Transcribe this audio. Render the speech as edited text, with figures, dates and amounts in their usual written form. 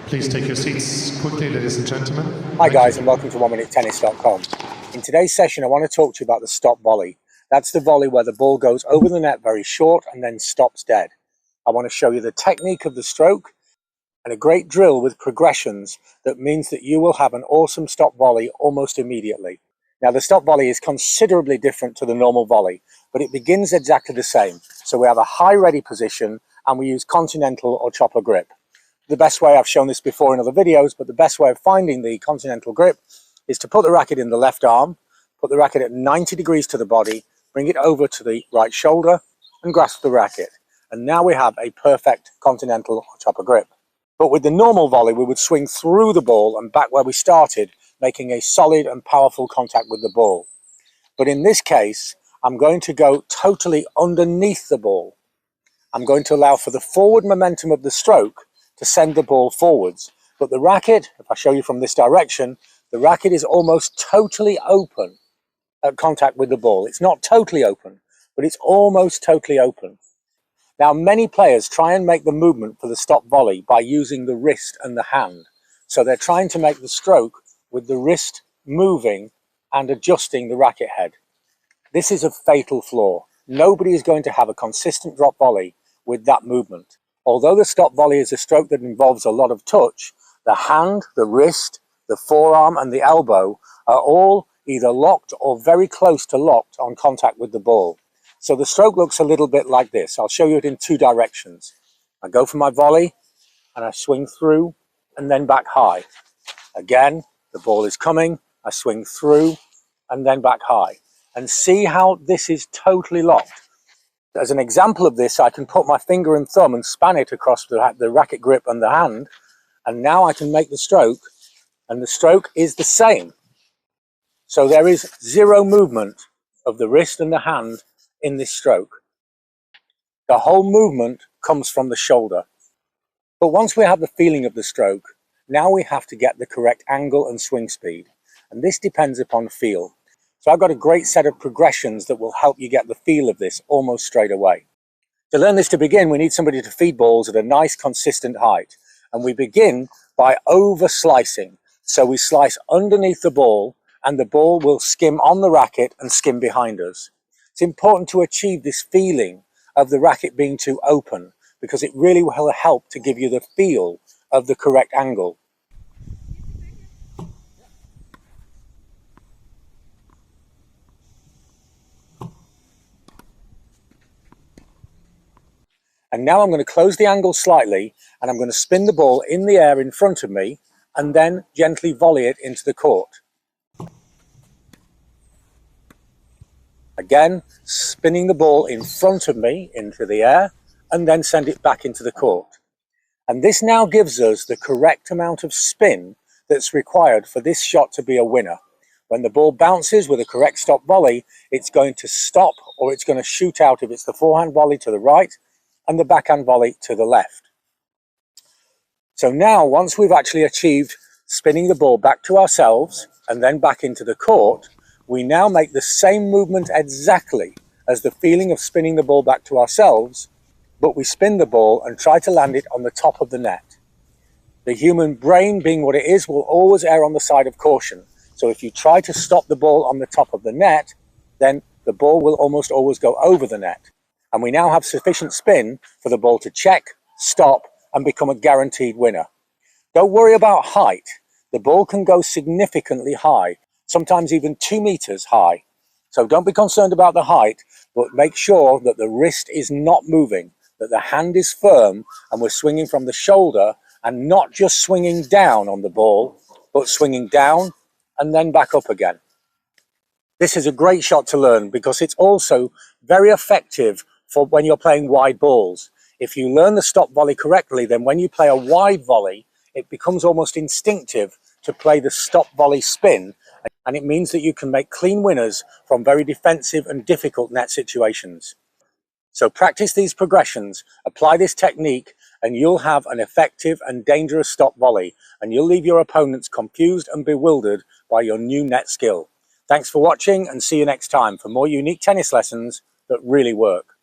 Please take your seats quickly, ladies and gentlemen. Hi guys, and welcome to oneminutetennis.com. In today's session, I want to talk to you about the stop volley. That's the volley where the ball goes over the net very short and then stops dead. I want to show you the technique of the stroke and a great drill with progressions that means that you will have an awesome stop volley almost immediately. Now, the stop volley is considerably different to the normal volley, but it begins exactly the same. So we have a high ready position and we use continental or chopper grip. The best way, I've shown this before in other videos, but the best way of finding the continental grip is to put the racket in the left arm, put the racket at 90 degrees to the body, bring it over to the right shoulder and grasp the racket. And now we have a perfect continental or chopper grip. But with the normal volley, we would swing through the ball and back where we started, making a solid and powerful contact with the ball. But in this case, I'm going to go totally underneath the ball. I'm going to allow for the forward momentum of the stroke to send the ball forwards. But the racket, if I show you from this direction, the racket is almost totally open at contact with the ball. It's not totally open, but it's almost totally open. Now, many players try and make the movement for the stop volley by using the wrist and the hand. So they're trying to make the stroke with the wrist moving and adjusting the racket head. This is a fatal flaw. Nobody is going to have a consistent drop volley with that movement. Although the stop volley is a stroke that involves a lot of touch, the hand, the wrist, the forearm and the elbow are all either locked or very close to locked on contact with the ball. So the stroke looks a little bit like this. I'll show you it in two directions. I go for my volley and I swing through and then back high. Again, the ball is coming, I swing through and then back high. And see how this is totally locked. As an example of this, I can put my finger and thumb and span it across the racket grip and the hand, and now I can make the stroke, and the stroke is the same. So there is zero movement of the wrist and the hand in this stroke. The whole movement comes from the shoulder. But once we have the feeling of the stroke, now we have to get the correct angle and swing speed, and this depends upon feel. So I've got a great set of progressions that will help you get the feel of this almost straight away. To learn this to begin, we need somebody to feed balls at a nice consistent height. And we begin by over slicing. So we slice underneath the ball and the ball will skim on the racket and skim behind us. It's important to achieve this feeling of the racket being too open because it really will help to give you the feel of the correct angle. And now I'm going to close the angle slightly and I'm going to spin the ball in the air in front of me and then gently volley it into the court. Again, spinning the ball in front of me into the air and then send it back into the court. And this now gives us the correct amount of spin that's required for this shot to be a winner. When the ball bounces with a correct stop volley, it's going to stop or it's going to shoot out if it's the forehand volley to the right and the backhand volley to the left. So now, once we've actually achieved spinning the ball back to ourselves and then back into the court, we now make the same movement exactly as the feeling of spinning the ball back to ourselves, but we spin the ball and try to land it on the top of the net. The human brain, being what it is, will always err on the side of caution. So if you try to stop the ball on the top of the net, then the ball will almost always go over the net. And we now have sufficient spin for the ball to check, stop, and become a guaranteed winner. Don't worry about height. The ball can go significantly high, sometimes even 2 meters high. So don't be concerned about the height, but make sure that the wrist is not moving, that the hand is firm, and we're swinging from the shoulder and not just swinging down on the ball, but swinging down and then back up again. This is a great shot to learn because it's also very effective for when you're playing wide balls. If you learn the stop volley correctly, then when you play a wide volley, it becomes almost instinctive to play the stop volley spin, and it means that you can make clean winners from very defensive and difficult net situations. So practice these progressions, apply this technique, and you'll have an effective and dangerous stop volley, and you'll leave your opponents confused and bewildered by your new net skill. Thanks for watching and see you next time for more unique tennis lessons that really work.